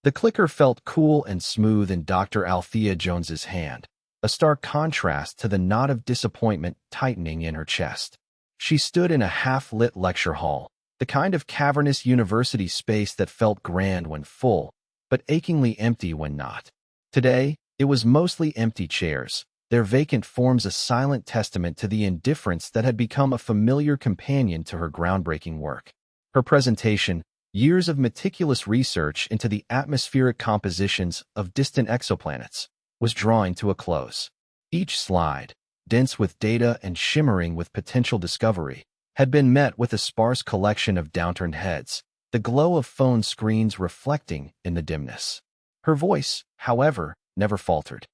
The clicker felt cool and smooth in Dr. Althea Jones's hand, a stark contrast to the knot of disappointment tightening in her chest. She stood in a half-lit lecture hall, the kind of cavernous university space that felt grand when full, but achingly empty when not. Today, it was mostly empty chairs, their vacant forms a silent testament to the indifference that had become a familiar companion to her groundbreaking work. Her presentation, years of meticulous research into the atmospheric compositions of distant exoplanets, was drawing to a close. Each slide, dense with data and shimmering with potential discovery, had been met with a sparse collection of downturned heads, the glow of phone screens reflecting in the dimness. Her voice, however, never faltered.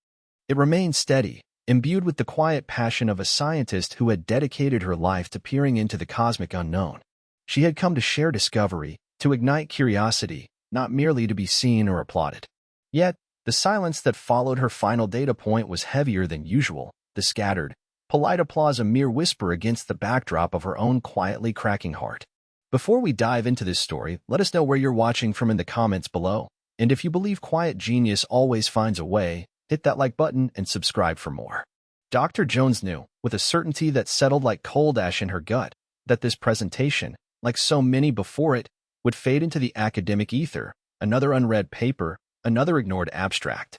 It remained steady, imbued with the quiet passion of a scientist who had dedicated her life to peering into the cosmic unknown. She had come to share discovery, to ignite curiosity, not merely to be seen or applauded. Yet, the silence that followed her final data point was heavier than usual, the scattered, polite applause a mere whisper against the backdrop of her own quietly cracking heart. Before we dive into this story, let us know where you're watching from in the comments below. And if you believe quiet genius always finds a way, hit that like button and subscribe for more. Dr. Jones knew, with a certainty that settled like cold ash in her gut, that this presentation, like so many before it, would fade into the academic ether, another unread paper, another ignored abstract.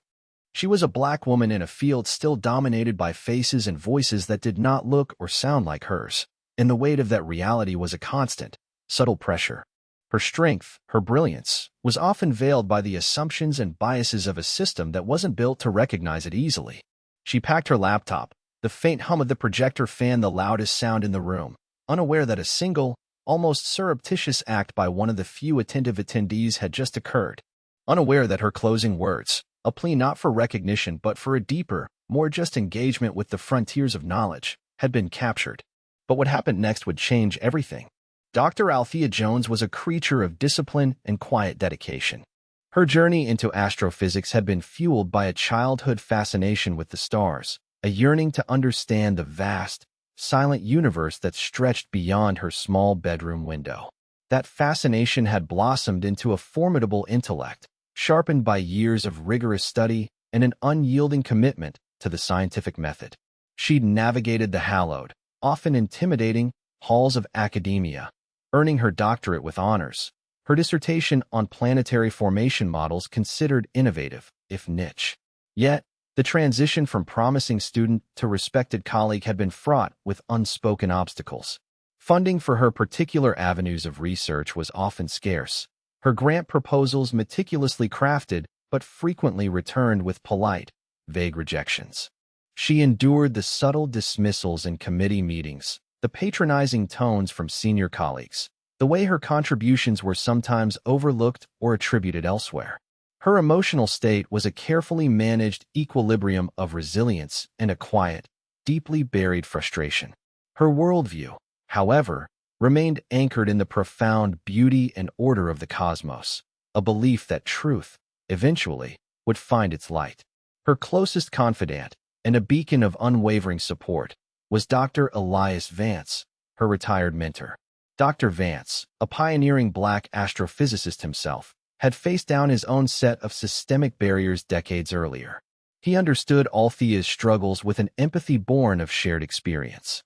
She was a black woman in a field still dominated by faces and voices that did not look or sound like hers, and the weight of that reality was a constant, subtle pressure. Her strength, her brilliance, was often veiled by the assumptions and biases of a system that wasn't built to recognize it easily. She packed her laptop, the faint hum of the projector fan the loudest sound in the room, unaware that a single, almost surreptitious act by one of the few attentive attendees had just occurred, unaware that her closing words, a plea not for recognition but for a deeper, more just engagement with the frontiers of knowledge, had been captured. But what happened next would change everything. Dr. Althea Jones was a creature of discipline and quiet dedication. Her journey into astrophysics had been fueled by a childhood fascination with the stars, a yearning to understand the vast, silent universe that stretched beyond her small bedroom window. That fascination had blossomed into a formidable intellect, sharpened by years of rigorous study and an unyielding commitment to the scientific method. She'd navigated the hallowed, often intimidating, halls of academia, earning her doctorate with honors, her dissertation on planetary formation models considered innovative, if niche. Yet, the transition from promising student to respected colleague had been fraught with unspoken obstacles. Funding for her particular avenues of research was often scarce, her grant proposals meticulously crafted but frequently returned with polite, vague rejections. She endured the subtle dismissals in committee meetings, the patronizing tones from senior colleagues, the way her contributions were sometimes overlooked or attributed elsewhere. Her emotional state was a carefully managed equilibrium of resilience and a quiet, deeply buried frustration. Her worldview, however, remained anchored in the profound beauty and order of the cosmos, a belief that truth, eventually, would find its light. Her closest confidant, and a beacon of unwavering support, was Dr. Elias Vance, her retired mentor. Dr. Vance, a pioneering black astrophysicist himself, had faced down his own set of systemic barriers decades earlier. He understood Althea's struggles with an empathy born of shared experience.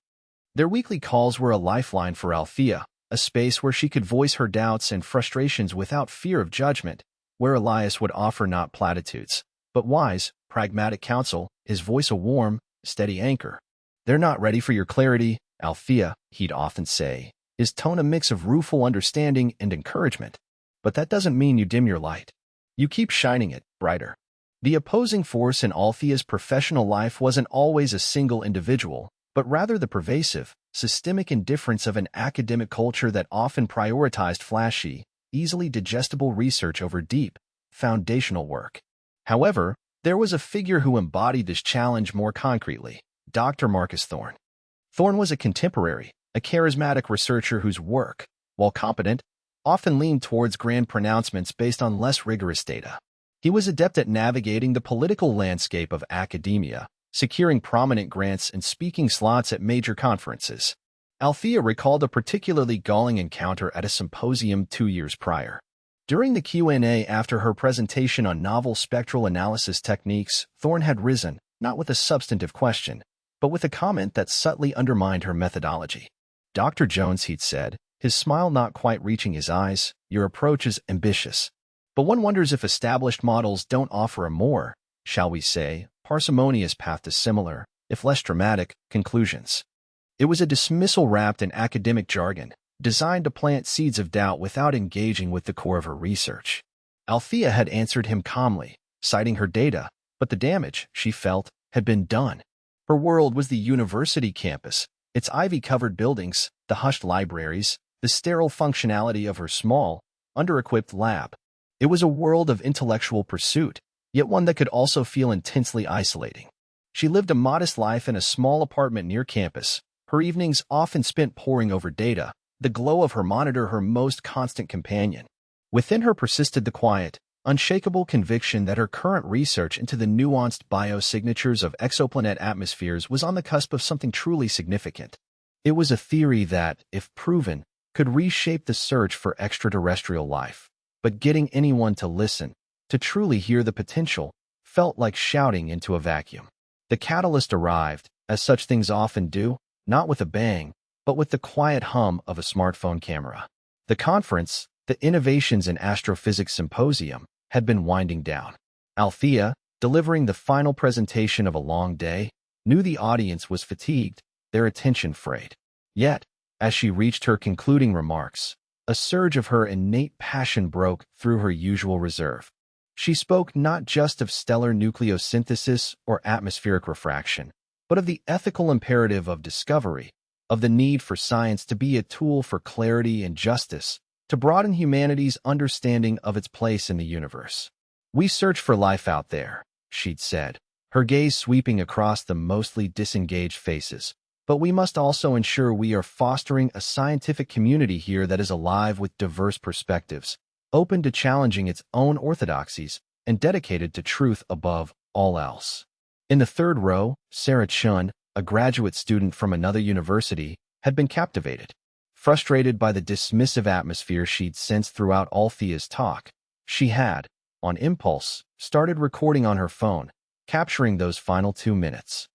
Their weekly calls were a lifeline for Althea, a space where she could voice her doubts and frustrations without fear of judgment, where Elias would offer not platitudes, but wise, pragmatic counsel, his voice a warm, steady anchor. "They're not ready for your clarity, Althea," he'd often say, his tone a mix of rueful understanding and encouragement. "But that doesn't mean you dim your light. You keep shining it brighter." The opposing force in Althea's professional life wasn't always a single individual, but rather the pervasive, systemic indifference of an academic culture that often prioritized flashy, easily digestible research over deep, foundational work. However, there was a figure who embodied this challenge more concretely: Dr. Marcus Thorne. Thorne was a contemporary, a charismatic researcher whose work, while competent, often leaned towards grand pronouncements based on less rigorous data. He was adept at navigating the political landscape of academia, securing prominent grants and speaking slots at major conferences. Althea recalled a particularly galling encounter at a symposium 2 years prior. During the Q&A after her presentation on novel spectral analysis techniques, Thorne had risen, not with a substantive question, but with a comment that subtly undermined her methodology. "Dr. Jones," he'd said, his smile not quite reaching his eyes, "your approach is ambitious. But one wonders if established models don't offer a more, shall we say, parsimonious path to similar, if less dramatic, conclusions." It was a dismissal wrapped in academic jargon, designed to plant seeds of doubt without engaging with the core of her research. Althea had answered him calmly, citing her data, but the damage, she felt, had been done. Her world was the university campus, its ivy-covered buildings, the hushed libraries, the sterile functionality of her small, under-equipped lab. It was a world of intellectual pursuit, yet one that could also feel intensely isolating. She lived a modest life in a small apartment near campus, her evenings often spent poring over data, the glow of her monitor her most constant companion. Within her persisted the quiet, unshakable conviction that her current research into the nuanced biosignatures of exoplanet atmospheres was on the cusp of something truly significant. It was a theory that, if proven, could reshape the search for extraterrestrial life. But getting anyone to listen, to truly hear the potential, felt like shouting into a vacuum. The catalyst arrived, as such things often do, not with a bang, but with the quiet hum of a smartphone camera. The conference, the Innovations in Astrophysics Symposium, had been winding down. Althea, delivering the final presentation of a long day, knew the audience was fatigued, their attention frayed. Yet, as she reached her concluding remarks, a surge of her innate passion broke through her usual reserve. She spoke not just of stellar nucleosynthesis or atmospheric refraction, but of the ethical imperative of discovery, of the need for science to be a tool for clarity and justice, to broaden humanity's understanding of its place in the universe. "We search for life out there," she'd said, her gaze sweeping across the mostly disengaged faces. "But we must also ensure we are fostering a scientific community here that is alive with diverse perspectives, open to challenging its own orthodoxies, and dedicated to truth above all else." In the third row, Sarah Chun, a graduate student from another university, had been captivated. Frustrated by the dismissive atmosphere she'd sensed throughout Althea's talk, she had, on impulse, started recording on her phone, capturing those final 2 minutes.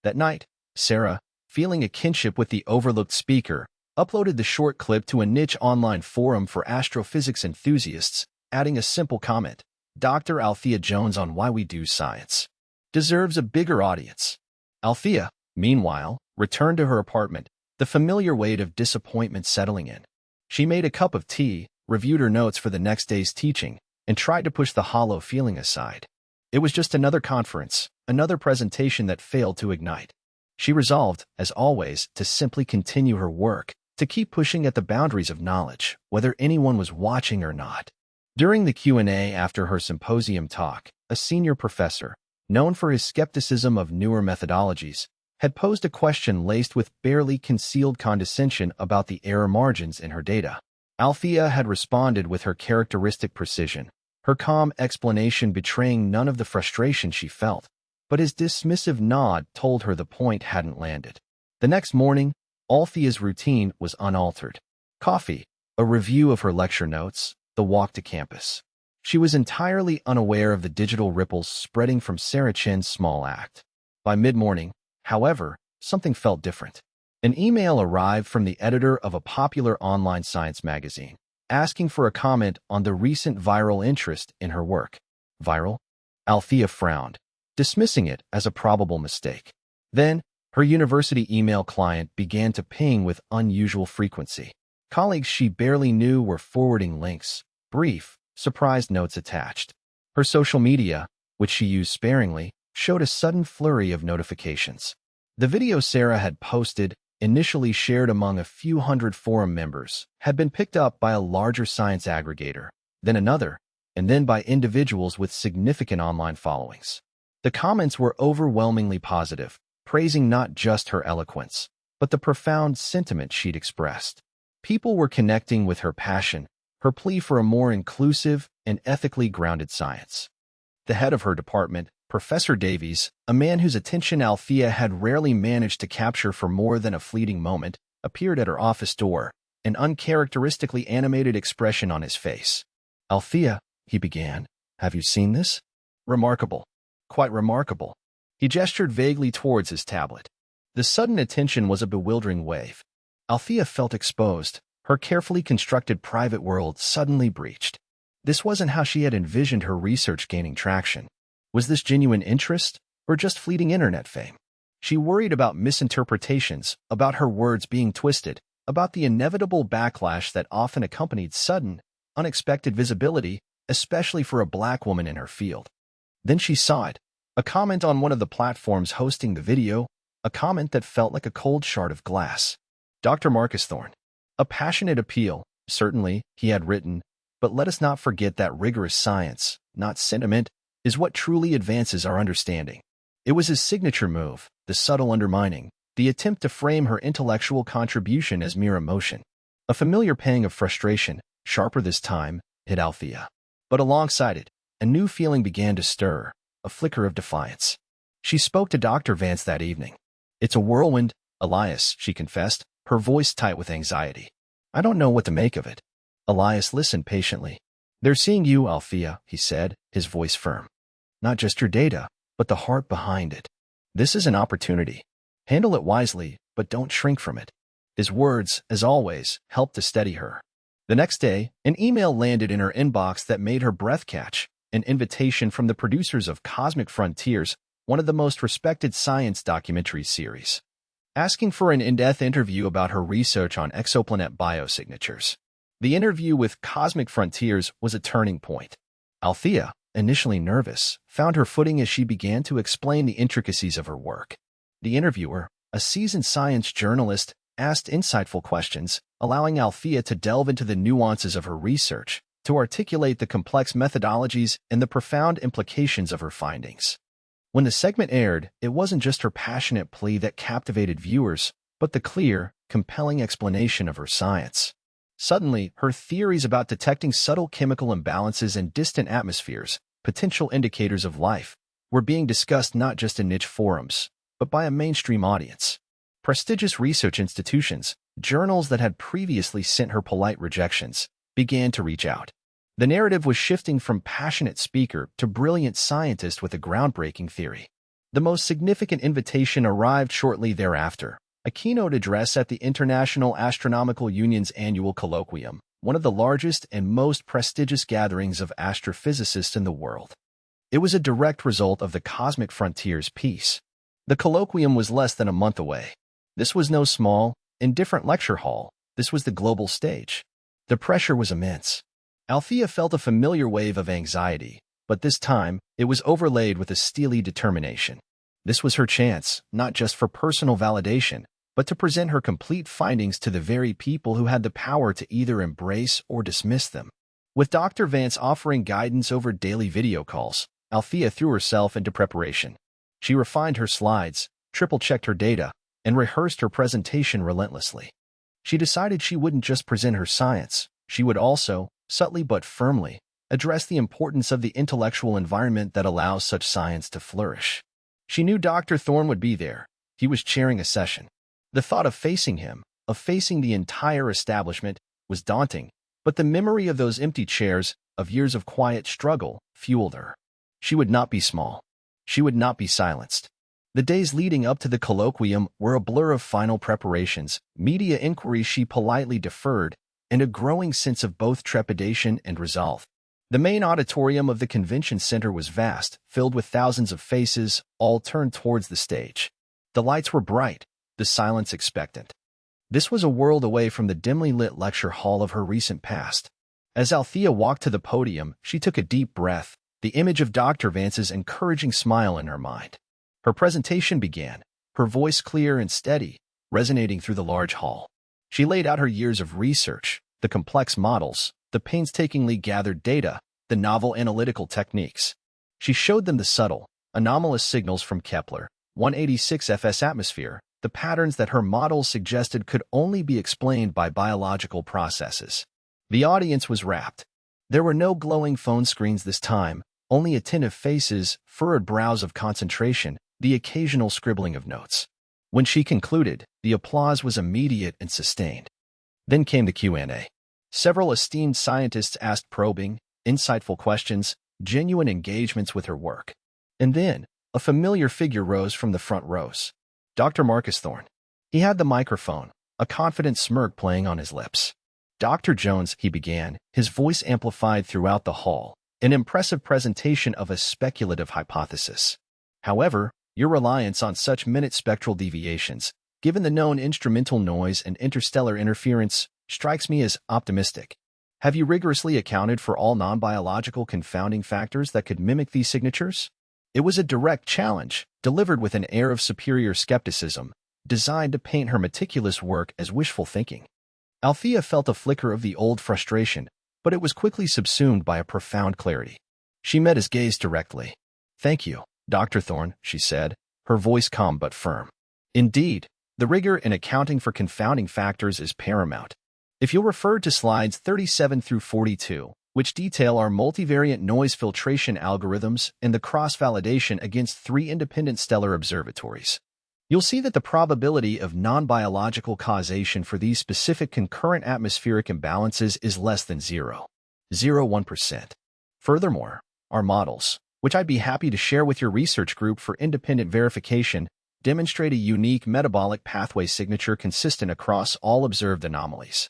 That night, Sarah, feeling a kinship with the overlooked speaker, uploaded the short clip to a niche online forum for astrophysics enthusiasts, adding a simple comment: "Dr. Althea Jones on why we do science deserves a bigger audience." Althea, meanwhile, returned to her apartment, the familiar weight of disappointment settling in. She made a cup of tea, reviewed her notes for the next day's teaching, and tried to push the hollow feeling aside. It was just another conference, another presentation that failed to ignite. She resolved, as always, to simply continue her work, to keep pushing at the boundaries of knowledge, whether anyone was watching or not. During the Q&A after her symposium talk, a senior professor, known for his skepticism of newer methodologies, had posed a question laced with barely concealed condescension about the error margins in her data. Althea had responded with her characteristic precision, her calm explanation betraying none of the frustration she felt, but his dismissive nod told her the point hadn't landed. The next morning, Althea's routine was unaltered. Coffee, a review of her lecture notes, the walk to campus. She was entirely unaware of the digital ripples spreading from Sarah Chen's small act. By mid-morning, however, something felt different. An email arrived from the editor of a popular online science magazine, asking for a comment on the recent viral interest in her work. Viral? Althea frowned, dismissing it as a probable mistake. Then, her university email client began to ping with unusual frequency. Colleagues she barely knew were forwarding links, brief, surprised notes attached. Her social media, which she used sparingly, showed a sudden flurry of notifications. The video Sarah had posted, initially shared among a few hundred forum members, had been picked up by a larger science aggregator, then another, and then by individuals with significant online followings. The comments were overwhelmingly positive, praising not just her eloquence, but the profound sentiment she'd expressed. People were connecting with her passion, her plea for a more inclusive and ethically grounded science. The head of her department, Professor Davies, a man whose attention Althea had rarely managed to capture for more than a fleeting moment, appeared at her office door, an uncharacteristically animated expression on his face. Althea, he began, have you seen this? Remarkable. Quite remarkable. He gestured vaguely towards his tablet. The sudden attention was a bewildering wave. Althea felt exposed, her carefully constructed private world suddenly breached. This wasn't how she had envisioned her research gaining traction. Was this genuine interest, or just fleeting internet fame? She worried about misinterpretations, about her words being twisted, about the inevitable backlash that often accompanied sudden, unexpected visibility, especially for a Black woman in her field. Then she saw it, a comment on one of the platforms hosting the video, a comment that felt like a cold shard of glass. Dr. Marcus Thorne. A passionate appeal, certainly, he had written, but let us not forget that rigorous science, not sentiment, is what truly advances our understanding. It was his signature move, the subtle undermining, the attempt to frame her intellectual contribution as mere emotion. A familiar pang of frustration, sharper this time, hit Althea. But alongside it, a new feeling began to stir, a flicker of defiance. She spoke to Dr. Vance that evening. It's a whirlwind, Elias, she confessed, her voice tight with anxiety. I don't know what to make of it. Elias listened patiently. They're seeing you, Althea, he said, his voice firm. Not just your data, but the heart behind it. This is an opportunity. Handle it wisely, but don't shrink from it. His words, as always, helped to steady her. The next day, an email landed in her inbox that made her breath catch, an invitation from the producers of Cosmic Frontiers, one of the most respected science documentary series, asking for an in-depth interview about her research on exoplanet biosignatures. The interview with Cosmic Frontiers was a turning point. Althea, initially nervous, found her footing as she began to explain the intricacies of her work. The interviewer, a seasoned science journalist, asked insightful questions, allowing Althea to delve into the nuances of her research, to articulate the complex methodologies and the profound implications of her findings. When the segment aired, it wasn't just her passionate plea that captivated viewers, but the clear, compelling explanation of her science. Suddenly, her theories about detecting subtle chemical imbalances in distant atmospheres, potential indicators of life, were being discussed not just in niche forums, but by a mainstream audience. Prestigious research institutions, journals that had previously sent her polite rejections, began to reach out. The narrative was shifting from passionate speaker to brilliant scientist with a groundbreaking theory. The most significant invitation arrived shortly thereafter, a keynote address at the International Astronomical Union's annual colloquium, one of the largest and most prestigious gatherings of astrophysicists in the world. It was a direct result of the Cosmic Frontiers piece. The colloquium was less than a month away. This was no small, indifferent lecture hall. This was the global stage. The pressure was immense. Althea felt a familiar wave of anxiety, but this time, it was overlaid with a steely determination. This was her chance, not just for personal validation, but to present her complete findings to the very people who had the power to either embrace or dismiss them. With Dr. Vance offering guidance over daily video calls, Althea threw herself into preparation. She refined her slides, triple-checked her data, and rehearsed her presentation relentlessly. She decided she wouldn't just present her science, she would also, subtly but firmly, address the importance of the intellectual environment that allows such science to flourish. She knew Dr. Thorne would be there. He was chairing a session. The thought of facing him, of facing the entire establishment, was daunting, but the memory of those empty chairs, of years of quiet struggle, fueled her. She would not be small. She would not be silenced. The days leading up to the colloquium were a blur of final preparations, media inquiries she politely deferred, and a growing sense of both trepidation and resolve. The main auditorium of the convention center was vast, filled with thousands of faces, all turned towards the stage. The lights were bright, the silence expectant. This was a world away from the dimly lit lecture hall of her recent past. As Althea walked to the podium, she took a deep breath, the image of Dr. Vance's encouraging smile in her mind. Her presentation began, her voice clear and steady, resonating through the large hall. She laid out her years of research, the complex models, the painstakingly gathered data, the novel analytical techniques. She showed them the subtle, anomalous signals from Kepler, 186 FS atmosphere, the patterns that her models suggested could only be explained by biological processes. The audience was rapt. There were no glowing phone screens this time, only attentive faces, furrowed brows of concentration, the occasional scribbling of notes. When she concluded, the applause was immediate and sustained. Then came the Q&A. Several esteemed scientists asked probing, insightful questions, genuine engagements with her work. And then, a familiar figure rose from the front rows. Dr. Marcus Thorne. He had the microphone, a confident smirk playing on his lips. Dr. Jones, he began, his voice amplified throughout the hall, an impressive presentation of a speculative hypothesis. However, your reliance on such minute spectral deviations, given the known instrumental noise and interstellar interference, strikes me as optimistic. Have you rigorously accounted for all non-biological confounding factors that could mimic these signatures? It was a direct challenge, delivered with an air of superior skepticism, designed to paint her meticulous work as wishful thinking. Althea felt a flicker of the old frustration, but it was quickly subsumed by a profound clarity. She met his gaze directly. "Thank you, Dr. Thorne," she said, her voice calm but firm. "Indeed, the rigor in accounting for confounding factors is paramount. If you'll refer to slides 37 through 42, which detail our multivariate noise filtration algorithms and the cross-validation against 3 independent stellar observatories, you'll see that the probability of non-biological causation for these specific concurrent atmospheric imbalances is less than 0.01%. Furthermore, our models, which I'd be happy to share with your research group for independent verification, demonstrate a unique metabolic pathway signature consistent across all observed anomalies."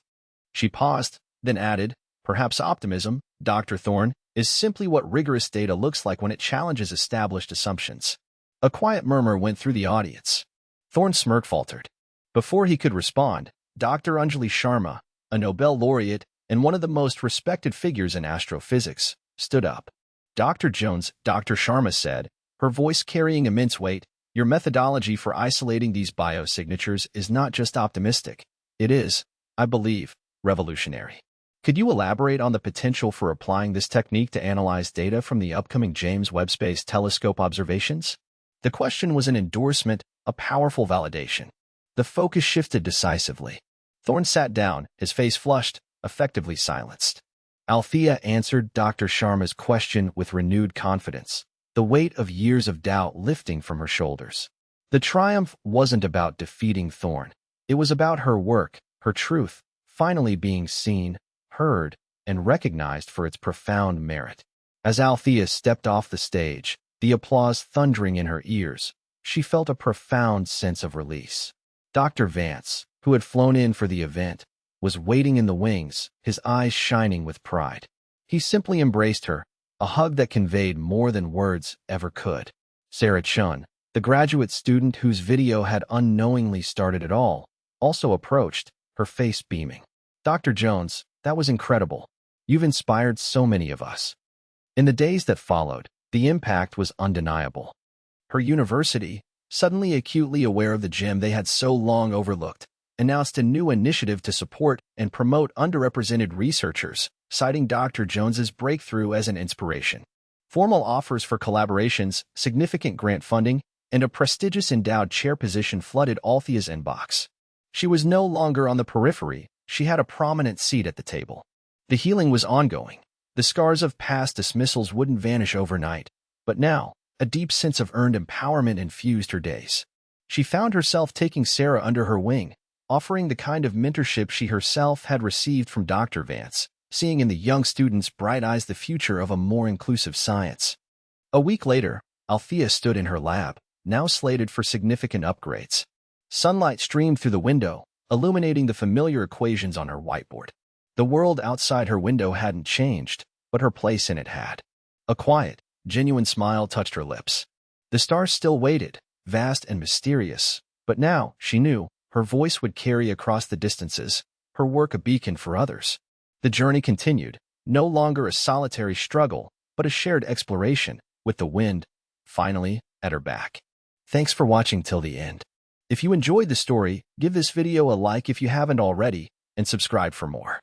She paused, then added, "Perhaps optimism, Dr. Thorne, is simply what rigorous data looks like when it challenges established assumptions." A quiet murmur went through the audience. Thorne's smirk faltered. Before he could respond, Dr. Anjali Sharma, a Nobel laureate and one of the most respected figures in astrophysics, stood up. "Dr. Jones," Dr. Sharma said, her voice carrying immense weight, "your methodology for isolating these biosignatures is not just optimistic. It is, I believe, revolutionary. Could you elaborate on the potential for applying this technique to analyze data from the upcoming James Webb Space Telescope observations?" The question was an endorsement, a powerful validation. The focus shifted decisively. Thorne sat down, his face flushed, effectively silenced. Althea answered Dr. Sharma's question with renewed confidence, the weight of years of doubt lifting from her shoulders. The triumph wasn't about defeating Thorne. It was about her work, her truth, finally being seen, heard, and recognized for its profound merit. As Althea stepped off the stage, the applause thundering in her ears, she felt a profound sense of release. Dr. Vance, who had flown in for the event, was waiting in the wings, his eyes shining with pride. He simply embraced her, a hug that conveyed more than words ever could. Sarah Chun, the graduate student whose video had unknowingly started it all, also approached, her face beaming. "Dr. Jones, that was incredible. You've inspired so many of us." In the days that followed, the impact was undeniable. Her university, suddenly acutely aware of the gem they had so long overlooked, announced a new initiative to support and promote underrepresented researchers, citing Dr. Jones's breakthrough as an inspiration. Formal offers for collaborations, significant grant funding, and a prestigious endowed chair position flooded Althea's inbox. She was no longer on the periphery, she had a prominent seat at the table. The healing was ongoing. The scars of past dismissals wouldn't vanish overnight, but now, a deep sense of earned empowerment infused her days. She found herself taking Sarah under her wing, offering the kind of mentorship she herself had received from Dr. Vance, seeing in the young student's bright eyes the future of a more inclusive science. A week later, Althea stood in her lab, now slated for significant upgrades. Sunlight streamed through the window, illuminating the familiar equations on her whiteboard. The world outside her window hadn't changed, but her place in it had. A quiet, genuine smile touched her lips. The stars still waited, vast and mysterious, but now, she knew, her voice would carry across the distances, her work a beacon for others. The journey continued, no longer a solitary struggle, but a shared exploration, with the wind, finally, at her back. Thanks for watching till the end. If you enjoyed the story, give this video a like if you haven't already, and subscribe for more.